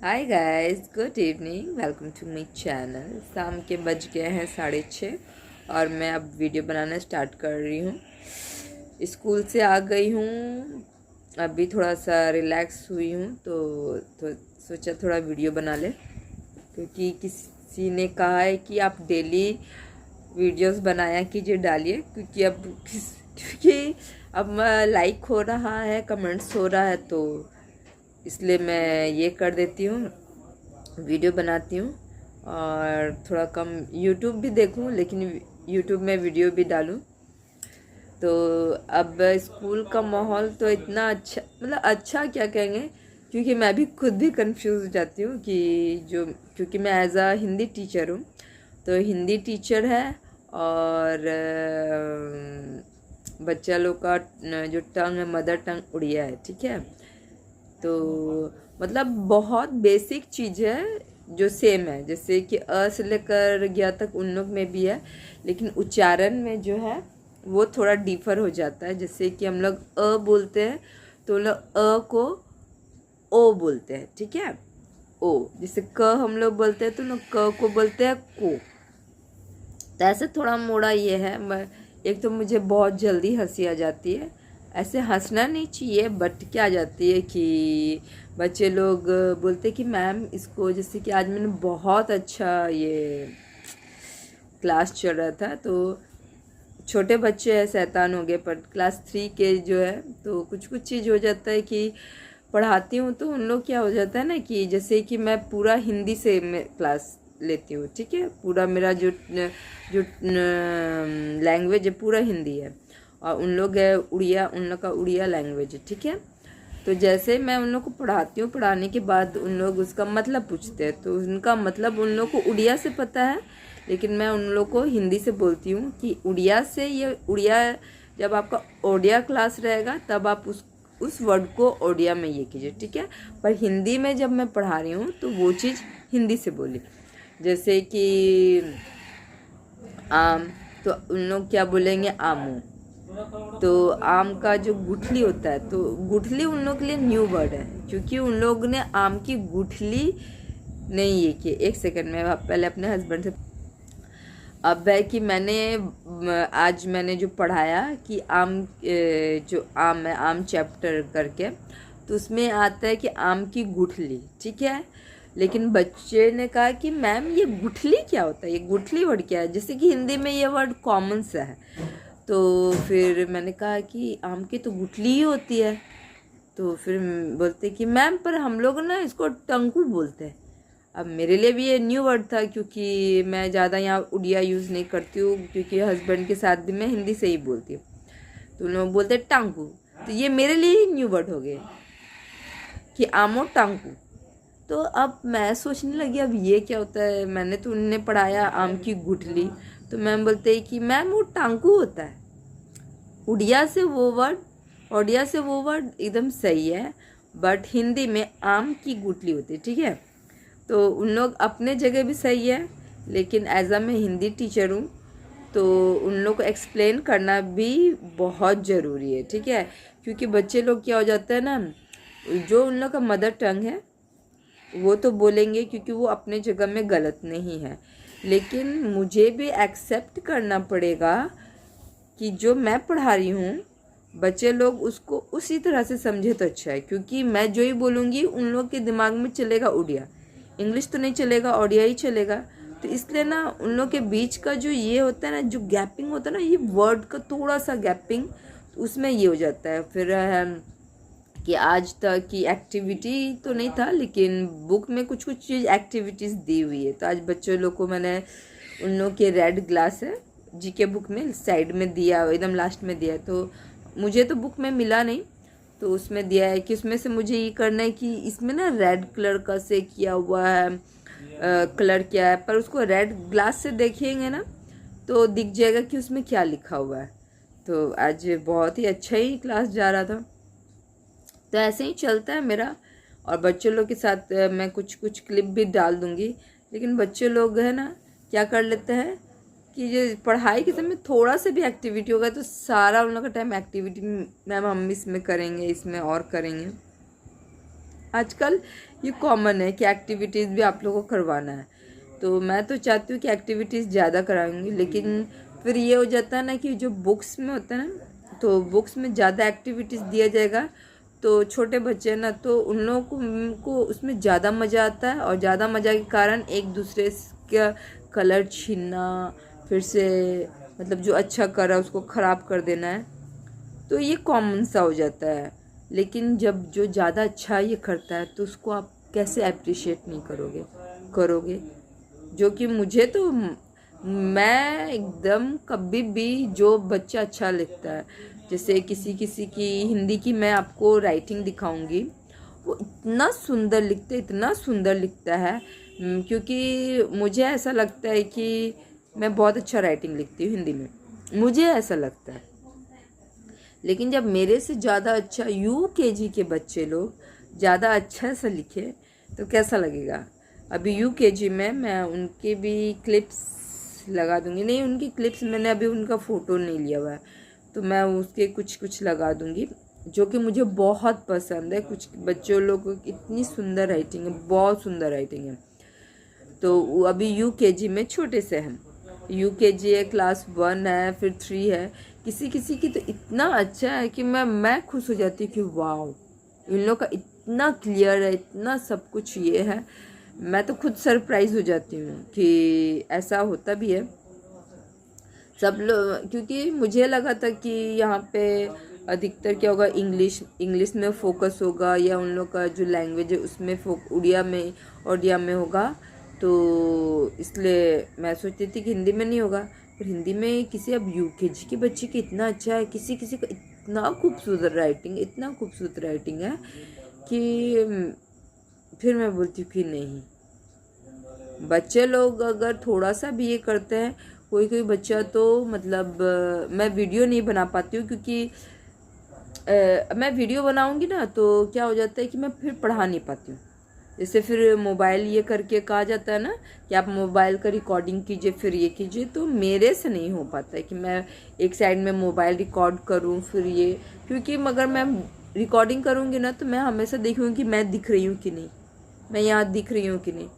Hi guys, good evening, welcome to my channel. शाम के बज गए हैं 6:30 और मैं अब वीडियो बनाना स्टार्ट कर रही हूँ। स्कूल से आ गई हूँ, अभी थोड़ा सा रिलैक्स हुई हूँ तो सोचा थोड़ा वीडियो बना ले, क्योंकि किसी ने कहा है कि आप डेली वीडियोस बनाया कीजिए, डालिए, क्योंकि अब लाइक हो रहा है, कमेंट्स हो रहा है, तो इसलिए मैं ये कर देती हूँ, वीडियो बनाती हूँ। और थोड़ा कम यूट्यूब भी देखूँ, लेकिन यूट्यूब में वीडियो भी डालूँ। तो अब स्कूल का माहौल तो इतना अच्छा, मतलब अच्छा क्या कहेंगे, क्योंकि मैं भी खुद भी कंफ्यूज हो जाती हूँ कि क्योंकि मैं एज अ हिंदी टीचर हूँ, तो हिंदी टीचर है और बच्चा लोग का जो टंग है, मदर टंग उड़िया है, ठीक है। तो मतलब बहुत बेसिक चीज़ है जो सेम है, जैसे कि अ से लेकर ज्ञ तक उन लोग में भी है, लेकिन उच्चारण में जो है वो थोड़ा डिफर हो जाता है। जैसे कि हम लोग अ बोलते हैं तो उन लोग अ को ओ बोलते हैं, ठीक है, ओ। जैसे क हम लोग बोलते हैं तो लोग क को बोलते हैं को। तो ऐसे थोड़ा मोड़ा ये है। एक तो मुझे बहुत जल्दी हंसी आ जाती है, ऐसे हंसना नहीं चाहिए, बट क्या आ जाती है कि बच्चे लोग बोलते कि मैम इसको, जैसे कि आज मैंने बहुत अच्छा ये क्लास चल रहा था, तो छोटे बच्चे हैं, शैतान हो गए, पर क्लास 3 के जो है, तो कुछ कुछ चीज़ हो जाता है कि पढ़ाती हूँ तो उन लोग क्या हो जाता है ना कि जैसे कि मैं पूरा हिंदी से मैं क्लास लेती हूँ, ठीक है, पूरा मेरा जो जो लैंग्वेज है पूरा हिंदी है, और उन लोग है उड़िया, उन लोग का उड़िया लैंग्वेज है, ठीक है। तो जैसे मैं उन लोग को पढ़ाती हूँ, पढ़ाने के बाद उन लोग उसका मतलब पूछते हैं, तो उनका मतलब उन लोग को उड़िया से पता है, लेकिन मैं उन लोग को हिंदी से बोलती हूँ कि उड़िया से, ये उड़िया जब आपका ओडिया क्लास रहेगा तब आप उस वर्ड को ओडिया में ये कीजिए, ठीक है। पर हिंदी में जब मैं पढ़ा रही हूँ तो वो चीज़ हिंदी से बोली। जैसे कि आम, तो उन लोग क्या बोलेंगे, आमू। तो आम का जो गुठली होता है, तो गुठली उन लोग के लिए न्यू वर्ड है, क्योंकि उन लोग ने आम की गुठली नहीं ये की। एक सेकंड में पहले अपने हस्बैंड से, अब है कि आज मैंने जो पढ़ाया कि जो आम है, आम चैप्टर करके, तो उसमें आता है कि आम की गुठली, ठीक है। लेकिन बच्चे ने कहा कि मैम ये गुठली क्या होता है, ये गुठली वर्ड क्या है, जैसे कि हिंदी में ये वर्ड कॉमन सा है। तो फिर मैंने कहा कि आम की तो गुठली ही होती है। तो फिर बोलते कि मैम पर हम लोग ना इसको टंकू बोलते हैं। अब मेरे लिए भी ये न्यू वर्ड था, क्योंकि मैं ज़्यादा यहाँ उड़िया यूज़ नहीं करती हूँ, क्योंकि हस्बैंड के साथ भी मैं हिंदी से ही बोलती हूँ, तो उन लोग बोलते टांकू। तो ये मेरे लिए ही न्यू वर्ड हो गए कि आमो टांकू। तो अब मैं सोचने लगी अब ये क्या होता है, मैंने तो उन्हें पढ़ाया आम की गुठली, तो मैम बोलते हैं कि मैम वो टांकू होता है। उड़िया से वो वर्ड, ओडिया से वो वर्ड एकदम सही है, बट हिंदी में आम की गुठली होती है, ठीक है। तो उन लोग अपने जगह भी सही है, लेकिन एज अ मैं हिंदी टीचर हूँ, तो उन लोग को एक्सप्लेन करना भी बहुत ज़रूरी है, ठीक है। क्योंकि बच्चे लोग क्या हो जाता है ना, जो उन लोग का मदर टंग है वो तो बोलेंगे, क्योंकि वो अपने जगह में गलत नहीं है, लेकिन मुझे भी एक्सेप्ट करना पड़ेगा कि जो मैं पढ़ा रही हूँ बच्चे लोग उसको उसी तरह से समझे तो अच्छा है। क्योंकि मैं जो ही बोलूँगी उन लोग के दिमाग में चलेगा उड़िया, इंग्लिश तो नहीं चलेगा, ओडिया ही चलेगा। तो इसलिए ना उन लोग के बीच का जो ये होता है ना, जो गैपिंग होता है ना, ये वर्ड का थोड़ा सा गैपिंग, तो उसमें ये हो जाता है। फिर कि आज तक की एक्टिविटी तो नहीं था, लेकिन बुक में कुछ कुछ चीज़ एक्टिविटीज़ दी हुई है। तो आज बच्चों लोग को मैंने उन लोग के रेड ग्लास है जीके बुक में साइड में दिया, एकदम लास्ट में दिया है, तो मुझे तो बुक में मिला नहीं, तो उसमें दिया है कि उसमें से मुझे ये करना है कि इसमें ना रेड कलर का से किया हुआ है, कलर क्या है, पर उसको रेड ग्लास से देखेंगे ना तो दिख जाएगा कि उसमें क्या लिखा हुआ है। तो आज बहुत ही अच्छा ही क्लास जा रहा था। तो ऐसे ही चलता है मेरा, और बच्चों लोग के साथ मैं कुछ कुछ क्लिप भी डाल दूँगी। लेकिन बच्चे लोग है ना क्या कर लेते हैं कि जो पढ़ाई के समय थोड़ा सा भी एक्टिविटी होगा तो सारा उन लोग का टाइम एक्टिविटी, मैम हम इसमें करेंगे, इसमें और करेंगे। आजकल ये कॉमन है कि एक्टिविटीज़ भी आप लोगों को करवाना है। तो मैं तो चाहती हूँ कि एक्टिविटीज़ ज़्यादा कराऊंगी, लेकिन फिर ये हो जाता है ना कि जो बुक्स में होता है ना, तो बुक्स में ज़्यादा एक्टिविटीज़ दिया जाएगा तो छोटे बच्चे हैं ना, तो उन लोगों को उसमें ज़्यादा मज़ा आता है, और ज़्यादा मज़ा के कारण एक दूसरे का कलर छीनना, फिर से मतलब जो अच्छा कर रहा है उसको ख़राब कर देना है, तो ये कॉमन सा हो जाता है। लेकिन जब जो ज़्यादा अच्छा ये करता है तो उसको आप कैसे अप्रिशिएट नहीं करोगे। जो कि मुझे तो, मैं एकदम कभी भी जो बच्चा अच्छा लिखता है, जैसे किसी किसी की हिंदी की मैं आपको राइटिंग दिखाऊंगी, वो इतना सुंदर लिखता है, क्योंकि मुझे ऐसा लगता है कि मैं बहुत अच्छा राइटिंग लिखती हूँ हिंदी में, मुझे ऐसा लगता है। लेकिन जब मेरे से ज़्यादा अच्छा यूकेजी के बच्चे लोग ज़्यादा अच्छा सा लिखे तो कैसा लगेगा। अभी यूकेजी में मैं उनके भी क्लिप्स लगा दूंगी, नहीं उनकी क्लिप्स मैंने अभी उनका फ़ोटो नहीं लिया हुआ है, तो मैं उसके कुछ लगा दूंगी जो कि मुझे बहुत पसंद है। कुछ बच्चों लोग की इतनी सुंदर राइटिंग है, बहुत सुंदर राइटिंग है। तो अभी यूकेजी में छोटे से हैं, यूकेजी है, क्लास 1 है, फिर 3 है। किसी किसी की तो इतना अच्छा है कि मैं खुश हो जाती हूँ कि वाह, इन लोग का इतना क्लियर है, इतना सब कुछ ये है। मैं तो खुद सरप्राइज हो जाती हूँ कि ऐसा होता भी है सब लोग, क्योंकि मुझे लगा था कि यहाँ पे अधिकतर क्या होगा, इंग्लिश में फोकस होगा, या उन लोग का जो लैंग्वेज है उसमें उड़िया में होगा। तो इसलिए मैं सोचती थी कि हिंदी में नहीं होगा, पर हिंदी में किसी अब यूकेजी के बच्चे की इतना अच्छा है, किसी किसी का इतना खूबसूरत राइटिंग है कि फिर मैं बोलती हूँ कि नहीं, बच्चे लोग अगर थोड़ा सा भी ये करते हैं, कोई बच्चा तो मतलब मैं वीडियो नहीं बना पाती हूँ, क्योंकि मैं वीडियो बनाऊंगी ना तो क्या हो जाता है कि मैं फिर पढ़ा नहीं पाती हूँ। जैसे फिर मोबाइल ये करके कहा जाता है ना कि आप मोबाइल का रिकॉर्डिंग कीजिए, फिर ये कीजिए, तो मेरे से नहीं हो पाता है कि मैं एक साइड में मोबाइल रिकॉर्ड करूँ फिर ये, क्योंकि मगर मैं रिकॉर्डिंग करूँगी ना तो मैं हमेशा देखूँगी कि मैं दिख रही हूँ कि नहीं, मैं यहाँ दिख रही हूँ कि नहीं।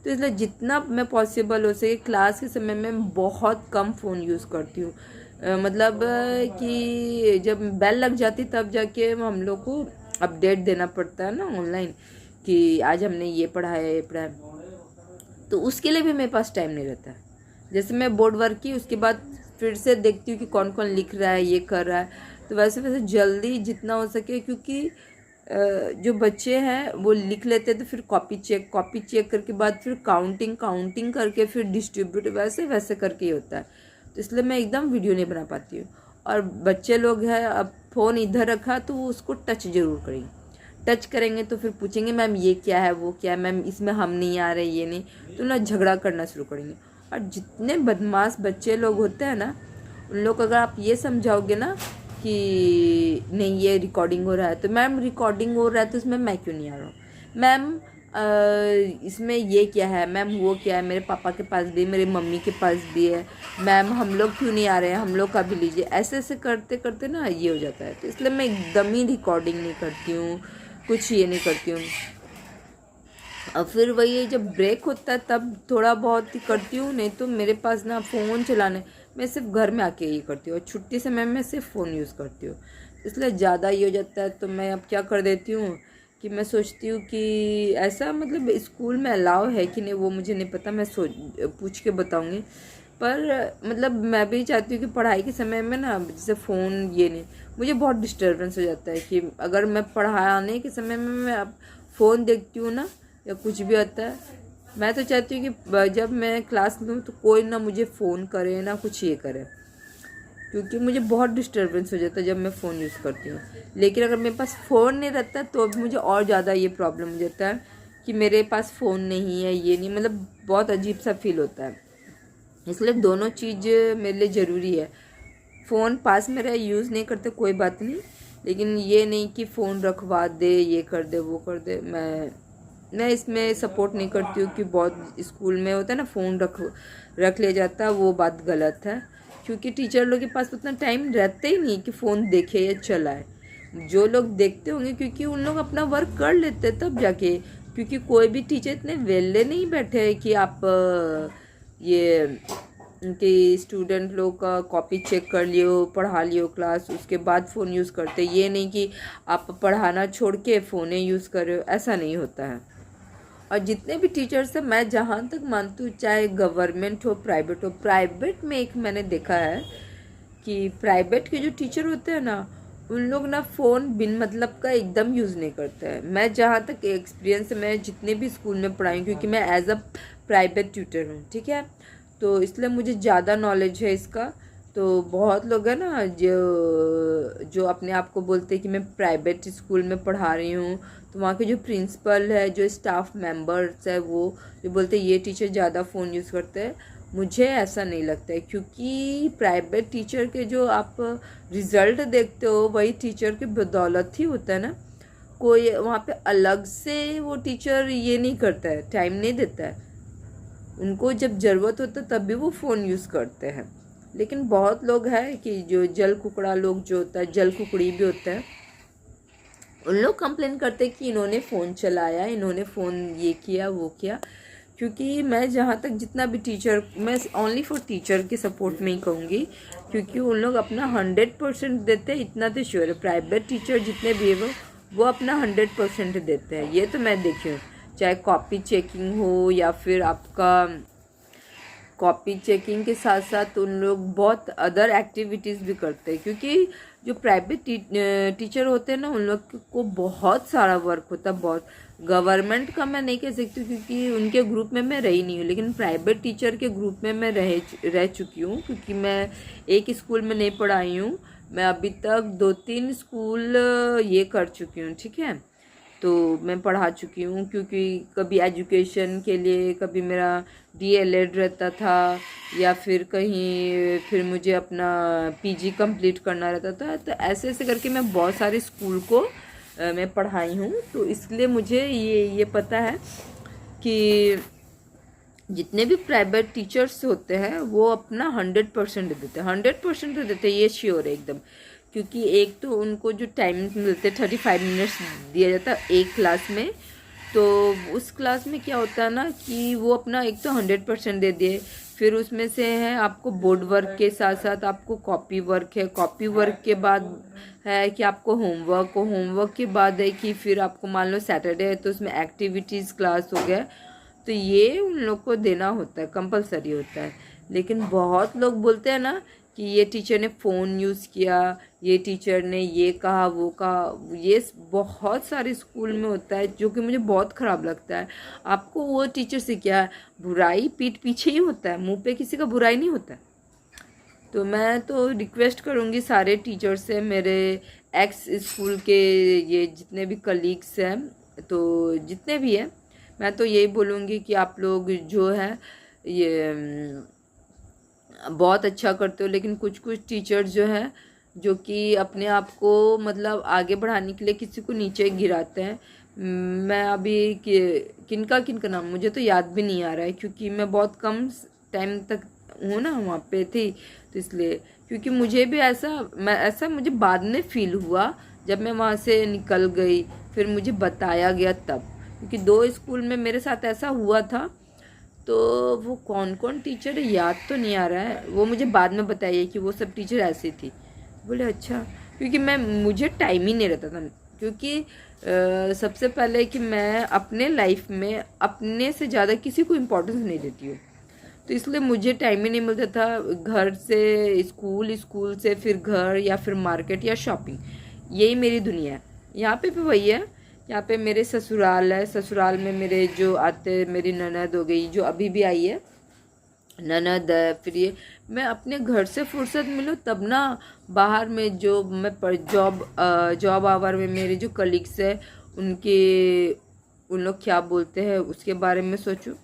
तो इसलिए जितना मैं पॉसिबल हो सके क्लास के समय में बहुत कम फ़ोन यूज़ करती हूँ। मतलब कि जब बेल लग जाती तब जाके हम लोग को अपडेट देना पड़ता है ना ऑनलाइन कि आज हमने ये पढ़ा है, तो उसके लिए भी मेरे पास टाइम नहीं रहता है। जैसे मैं बोर्ड वर्क की उसके बाद फिर से देखती हूँ कि कौन कौन लिख रहा है, ये कर रहा है, तो वैसे जल्दी जितना हो सके, क्योंकि जो बच्चे हैं वो लिख लेते हैं तो फिर कॉपी चेक करके बाद फिर काउंटिंग करके फिर डिस्ट्रीब्यूट वैसे करके ही होता है। तो इसलिए मैं एकदम वीडियो नहीं बना पाती हूँ। और बच्चे लोग हैं, अब फ़ोन इधर रखा तो वो उसको टच ज़रूर करेंगे, टच करेंगे तो फिर पूछेंगे मैम ये क्या है, वो क्या है, मैम इसमें हम नहीं आ रहे, ये नहीं, तो ना झगड़ा करना शुरू करेंगे। और जितने बदमाश बच्चे लोग होते हैं ना, उन लोग अगर आप ये समझाओगे ना कि नहीं ये रिकॉर्डिंग हो रहा है, तो मैम रिकॉर्डिंग हो रहा है तो इसमें मैं क्यों नहीं आ रहा हूँ, मैम इसमें ये क्या है, मैम वो क्या है, मेरे पापा के पास भी, मेरे मम्मी के पास भी है, मैम हम लोग क्यों नहीं आ रहे हैं, हम लोग का भी लीजिए, ऐसे करते करते ना ये हो जाता है। तो इसलिए मैं एकदम ही रिकॉर्डिंग नहीं करती हूँ, कुछ ये नहीं करती हूँ। और फिर वही जब ब्रेक होता है तब थोड़ा बहुत ही करती हूँ, नहीं तो मेरे पास ना फ़ोन चलाने, मैं सिर्फ घर में आके ही करती हूँ, और छुट्टी समय में सिर्फ फ़ोन यूज़ करती हूँ, इसलिए ज़्यादा ये हो जाता है। तो मैं अब क्या कर देती हूँ कि मैं सोचती हूँ कि ऐसा मतलब स्कूल में अलाउ है कि नहीं वो मुझे नहीं पता, मैं पूछ के बताऊँगी, पर मतलब मैं भी चाहती हूँ कि पढ़ाई के समय में ना जैसे फ़ोन ये नहीं, मुझे बहुत डिस्टर्बेंस हो जाता है कि अगर मैं पढ़ाने के समय में मैं अब फ़ोन देखती हूँ ना या कुछ भी आता है, मैं तो चाहती हूँ कि जब मैं क्लास लूँ तो कोई ना मुझे फ़ोन करे ना कुछ ये करे, क्योंकि मुझे बहुत डिस्टर्बेंस हो जाता है जब मैं फ़ोन यूज़ करती हूँ। लेकिन अगर मेरे पास फ़ोन नहीं रहता तो अब मुझे और ज़्यादा ये प्रॉब्लम हो जाता है कि मेरे पास फ़ोन नहीं है, ये नहीं, मतलब बहुत अजीब सा फील होता है। इसलिए दोनों चीज़ मेरे लिए ज़रूरी है। फ़ोन पास में रहे, यूज़ नहीं करते कोई बात नहीं, लेकिन ये नहीं कि फ़ोन रखवा दे, ये कर दे, वो कर दे। मैं इसमें सपोर्ट नहीं करती हूँ कि बहुत स्कूल में होता है ना फ़ोन रख लिया जाता है, वो बात गलत है, क्योंकि टीचर लोग के पास उतना टाइम रहता ही नहीं कि फ़ोन देखे या चलाए। जो लोग देखते होंगे क्योंकि उन लोग अपना वर्क कर लेते तब जाके, क्योंकि कोई भी टीचर इतने वेले नहीं बैठे हैं कि आप ये उनके स्टूडेंट लोग का कॉपी चेक कर लियो, पढ़ा लियो क्लास, उसके बाद फ़ोन यूज़ करते। ये नहीं कि आप पढ़ाना छोड़ के फ़ोने यूज़ कर रहे हो, ऐसा नहीं होता है। और जितने भी टीचर्स हैं, मैं जहाँ तक मानती हूँ, चाहे गवर्नमेंट हो प्राइवेट हो, प्राइवेट में एक मैंने देखा है कि प्राइवेट के जो टीचर होते हैं ना, उन लोग ना फ़ोन बिन मतलब का एकदम यूज़ नहीं करते हैं। मैं जहाँ तक एक्सपीरियंस, मैं जितने भी स्कूल में पढ़ाई हूँ, क्योंकि मैं एज अ प्राइवेट ट्यूटर हूँ, ठीक है, तो इसलिए मुझे ज़्यादा नॉलेज है इसका। तो बहुत लोग हैं ना जो अपने आप को बोलते हैं कि मैं प्राइवेट स्कूल में पढ़ा रही हूँ, तो वहाँ के जो प्रिंसिपल है, जो स्टाफ मेंबर्स है, वो जो बोलते हैं ये टीचर ज़्यादा फ़ोन यूज़ करते हैं। मुझे ऐसा नहीं लगता है, क्योंकि प्राइवेट टीचर के जो आप रिज़ल्ट देखते हो, वही टीचर के बदौलत ही होता है ना। कोई वहाँ पे अलग से वो टीचर ये नहीं करता है, टाइम नहीं देता है। उनको जब ज़रूरत होता है तब भी वो फ़ोन यूज़ करते हैं। लेकिन बहुत लोग हैं कि जो जल कुकड़ा लोग जो होता है, जल कुकड़ी भी होता है, उन लोग कंप्लेन करते हैं कि इन्होंने फ़ोन चलाया, इन्होंने फ़ोन ये किया वो किया। क्योंकि मैं जहाँ तक जितना भी टीचर, मैं ओनली फॉर टीचर के सपोर्ट में ही कहूँगी, क्योंकि उन लोग अपना 100% देते हैं, इतना तो श्योर है। प्राइवेट टीचर जितने भी है वो अपना 100% देते हैं, ये तो मैं देखी हूँ। चाहे कॉपी चेकिंग हो या फिर आपका कॉपी चेकिंग के साथ साथ उन लोग बहुत अदर एक्टिविटीज़ भी करते हैं। क्योंकि जो प्राइवेट टीचर होते हैं ना, उन लोग को बहुत सारा वर्क होता है, बहुत। गवर्नमेंट का मैं नहीं कह सकती क्योंकि उनके ग्रुप में मैं रही नहीं हूँ, लेकिन प्राइवेट टीचर के ग्रुप में मैं रह चुकी हूँ। क्योंकि मैं एक स्कूल में नहीं पढ़ाई हूँ, मैं अभी तक 2-3 स्कूल ये कर चुकी हूँ, ठीक है। तो मैं पढ़ा चुकी हूँ, क्योंकि कभी एजुकेशन के लिए, कभी मेरा DLED रहता था, या फिर कहीं फिर मुझे अपना PG कंप्लीट करना रहता था। तो ऐसे ऐसे करके मैं बहुत सारे स्कूल को मैं पढ़ाई हूँ। तो इसलिए मुझे ये पता है कि जितने भी प्राइवेट टीचर्स होते हैं वो अपना 100% देते हैं, 100% देते हैं, ये श्योर है एकदम। क्योंकि एक तो उनको जो टाइमिंग मिलते हैं 35 मिनट्स दिया जाता है एक क्लास में, तो उस क्लास में क्या होता है ना कि वो अपना एक तो 100% दे दिए। फिर उसमें से है आपको बोर्ड वर्क के साथ साथ आपको कॉपी वर्क है, कॉपी वर्क के बाद है कि आपको होमवर्क के बाद है कि फिर आपको मान लो सैटरडे है तो उसमें एक्टिविटीज़ क्लास हो गया। तो ये उन लोग को देना होता है, कंपलसरी होता है। लेकिन बहुत लोग बोलते हैं ना कि ये टीचर ने फ़ोन यूज़ किया, ये टीचर ने ये कहा वो कहा, ये बहुत सारे स्कूल में होता है, जो कि मुझे बहुत ख़राब लगता है। आपको वो टीचर से क्या है, बुराई पीठ पीछे ही होता है, मुंह पे किसी का बुराई नहीं होता। तो मैं तो रिक्वेस्ट करूँगी सारे टीचर से, मेरे एक्स स्कूल के ये जितने भी कलीग्स हैं, तो जितने भी हैं, मैं तो यही बोलूँगी कि आप लोग जो है ये बहुत अच्छा करते हो। लेकिन कुछ कुछ टीचर्स जो हैं जो कि अपने आप को मतलब आगे बढ़ाने के लिए किसी को नीचे गिराते हैं। मैं अभी किनका नाम मुझे तो याद भी नहीं आ रहा है, क्योंकि मैं बहुत कम टाइम तक हूँ ना वहाँ पे थी, तो इसलिए। क्योंकि मुझे भी ऐसा मुझे बाद में फील हुआ जब मैं वहाँ से निकल गई, फिर मुझे बताया गया तब। क्योंकि 2 स्कूल में मेरे साथ ऐसा हुआ था, तो वो कौन कौन टीचर है याद तो नहीं आ रहा है, वो मुझे बाद में बताइए कि वो सब टीचर ऐसी थी। बोले अच्छा, क्योंकि मुझे टाइम ही नहीं रहता था। क्योंकि सबसे पहले कि मैं अपने लाइफ में अपने से ज़्यादा किसी को इम्पोर्टेंस नहीं देती हूँ, तो इसलिए मुझे टाइम ही नहीं मिलता था। घर से स्कूल, स्कूल से फिर घर, या फिर मार्केट या शॉपिंग, यही मेरी दुनिया है। यहाँ पे भी वही है। यहाँ पे मेरे ससुराल है, ससुराल में मेरे जो आते, मेरी ननद हो गई जो अभी भी आई है, ननद है। फिर ये मैं अपने घर से फुर्सत मिलूँ तब ना, बाहर में जो मैं जॉब आवर में मेरे जो कलीग्स है उन लोग क्या बोलते हैं उसके बारे में सोचूं।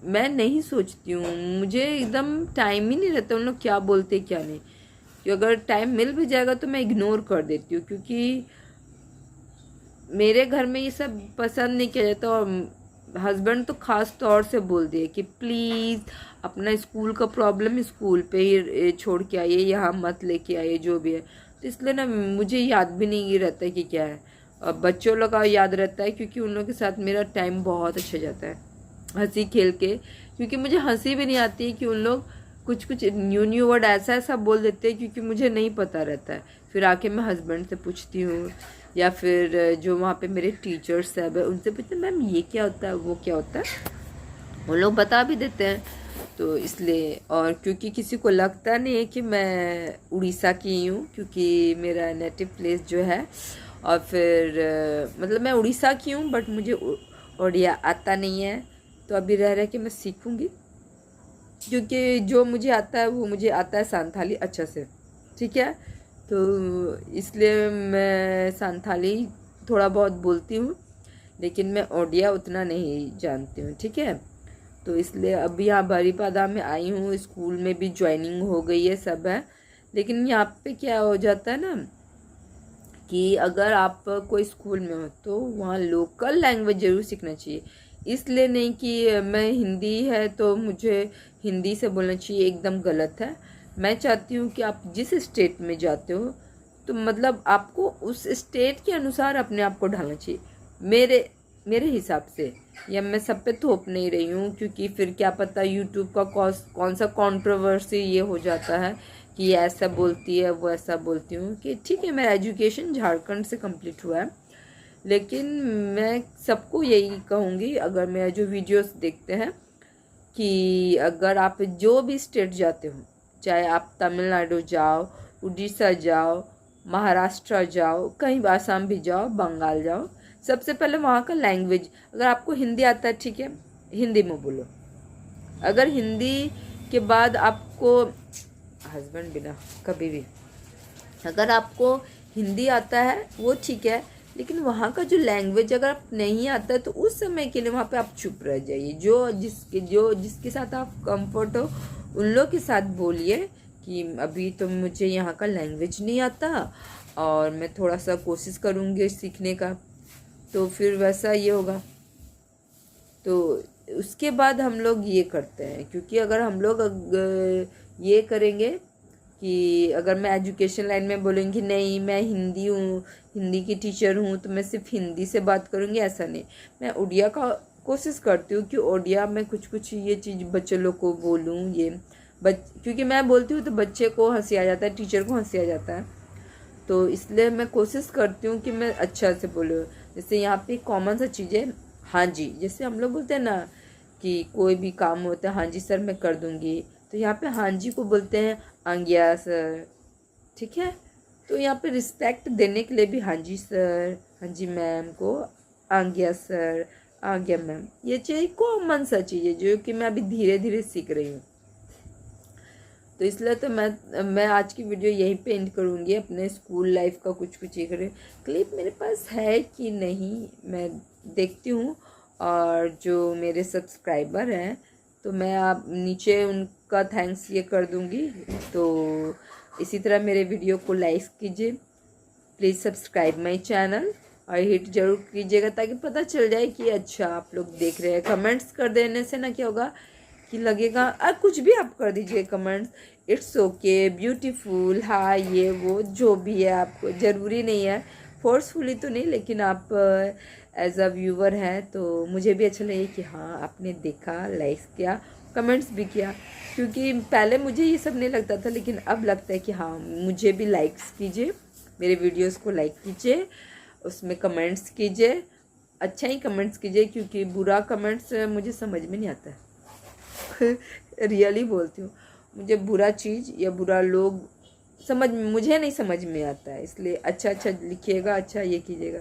मैं नहीं सोचती हूँ, मुझे एकदम टाइम ही नहीं रहता उन लोग क्या बोलते क्या नहीं। कि अगर टाइम मिल भी जाएगा तो मैं इग्नोर कर देती हूँ, क्योंकि मेरे घर में ये सब पसंद नहीं किया जाता। और हस्बैंड तो ख़ास तौर से बोल दिए कि प्लीज़ अपना स्कूल का प्रॉब्लम स्कूल पे ही छोड़ के आइए, यहाँ मत लेके आइए जो भी है। तो इसलिए ना मुझे याद भी नहीं रहता कि क्या है। बच्चों लोग का याद रहता है, क्योंकि उन लोगों के साथ मेरा टाइम बहुत अच्छा जाता है हंसी खेल के। क्योंकि मुझे हंसी भी नहीं आती है कि उन लोग कुछ कुछ न्यू वर्ड ऐसा ऐसा बोल देते हैं, क्योंकि मुझे नहीं पता रहता है। फिर आके मैं हस्बैंड से पूछती हूँ, या फिर जो वहाँ पे मेरे टीचर्स सब है उनसे पूछते हैं, मैम ये क्या होता है, वो क्या होता है, वो लोग बता भी देते हैं। तो इसलिए, और क्योंकि किसी को लगता नहीं है कि मैं उड़ीसा की हूँ, क्योंकि मेरा नेटिव प्लेस जो है, और फिर मतलब मैं उड़ीसा की हूँ, बट मुझे उड़िया आता नहीं है। तो अभी रह रह के मैं सीखूँगी, क्योंकि जो मुझे आता है वो मुझे आता है संथाली अच्छा से, ठीक है। तो इसलिए मैं संथाली थोड़ा बहुत बोलती हूँ, लेकिन मैं ओडिया उतना नहीं जानती हूँ, ठीक है। तो इसलिए अभी यहाँ बारीपादा में आई हूँ, स्कूल में भी ज्वाइनिंग हो गई है, सब है। लेकिन यहाँ पे क्या हो जाता है ना, कि अगर आप कोई स्कूल में हो तो वहाँ लोकल लैंग्वेज ज़रूर सीखना चाहिए। इसलिए नहीं कि मैं हिंदी है तो मुझे हिंदी से बोलना चाहिए, एकदम गलत है। मैं चाहती हूँ कि आप जिस स्टेट में जाते हो तो मतलब आपको उस स्टेट के अनुसार अपने आप को ढालना चाहिए, मेरे हिसाब से। या मैं सब पे थोप नहीं रही हूँ, क्योंकि फिर क्या पता यूट्यूब का कौन सा कंट्रोवर्सी ये हो जाता है कि ये ऐसा बोलती है, वो ऐसा बोलती हूँ। कि ठीक है, मेरा एजुकेशन झारखंड से कंप्लीट हुआ है, लेकिन मैं सबको यही कहूँगी, अगर मेरा जो वीडियोस देखते हैं, कि अगर आप जो भी स्टेट जाते हो, चाहे आप तमिलनाडु जाओ, उड़ीसा जाओ, महाराष्ट्र जाओ, कहीं आसाम भी जाओ, बंगाल जाओ, सबसे पहले वहाँ का लैंग्वेज, अगर आपको हिंदी आता है ठीक है, हिंदी में बोलो। अगर हिंदी के बाद आपको हस्बैंड बिना कभी भी, अगर आपको हिंदी आता है वो ठीक है, लेकिन वहाँ का जो लैंग्वेज अगर आप नहीं आता है तो उस समय के लिए वहाँ पे आप चुप रह जाइए। जो जिसके साथ आप कंफर्ट हो उन लोग के साथ बोलिए कि अभी तो मुझे यहाँ का लैंग्वेज नहीं आता और मैं थोड़ा सा कोशिश करूँगी सीखने का, तो फिर वैसा ये होगा। तो उसके बाद हम लोग ये करते हैं, क्योंकि अगर हम लोग ये करेंगे कि अगर मैं एजुकेशन लाइन में बोलूँगी नहीं मैं हिंदी हूँ, हिंदी की टीचर हूँ, तो मैं सिर्फ हिंदी से बात करूँगी, ऐसा नहीं। मैं उड़िया का कोशिश करती हूँ कि उड़िया में कुछ कुछ ये चीज़ बच्चे लोग को बोलूँ, ये क्योंकि मैं बोलती हूँ तो बच्चे को हंसी आ जाता है, टीचर को हंसी आ जाता है। तो इसलिए मैं कोशिश करती हूँ कि मैं अच्छा से बोलूँ। जैसे यहाँ पे कॉमन सा चीज़ है हाँ जी, जैसे हम लोग बोलते हैं ना कि कोई भी काम होता है हाँ जी सर मैं कर दूँगी, तो यहाँ पे हाँ जी को बोलते हैं आंग्या सर, ठीक है। तो यहाँ पे रिस्पेक्ट देने के लिए भी हाँ जी सर, हाँ जी मैम को आंग्या सर, आंग्या मैम, ये चीज़ कॉमन सा चीज़ है जो कि मैं अभी धीरे धीरे सीख रही हूँ। तो इसलिए तो मैं आज की वीडियो यहीं पे एंड करूँगी। अपने स्कूल लाइफ का कुछ कुछ एक क्लिप मेरे पास है कि नहीं मैं देखती हूँ, और जो मेरे सब्सक्राइबर हैं तो मैं आप नीचे उनका थैंक्स ये कर दूँगी। तो इसी तरह मेरे वीडियो को लाइक कीजिए, प्लीज़ सब्सक्राइब माई चैनल और हिट जरूर कीजिएगा, ताकि पता चल जाए कि अच्छा आप लोग देख रहे हैं। कमेंट्स कर देने से ना क्या होगा कि लगेगा, कुछ भी आप कर दीजिए कमेंट्स, इट्स ओके, ब्यूटीफुल, हाँ ये वो जो भी है, आपको ज़रूरी नहीं है, फोर्सफुली तो नहीं, लेकिन आप एज अ व्यूवर हैं तो मुझे भी अच्छा लगे कि हाँ आपने देखा, लाइक किया, कमेंट्स भी किया। क्योंकि पहले मुझे ये सब नहीं लगता था, लेकिन अब लगता है कि हाँ मुझे भी लाइक्स कीजिए, मेरे वीडियोस को लाइक कीजिए, उसमें कमेंट्स कीजिए, अच्छा ही कमेंट्स कीजिए, क्योंकि बुरा कमेंट्स मुझे समझ में नहीं आता है। रियली बोलती हूँ, मुझे बुरा चीज़ या बुरा लोग मुझे नहीं समझ में आता है। इसलिए अच्छा अच्छा लिखिएगा, अच्छा ये कीजिएगा।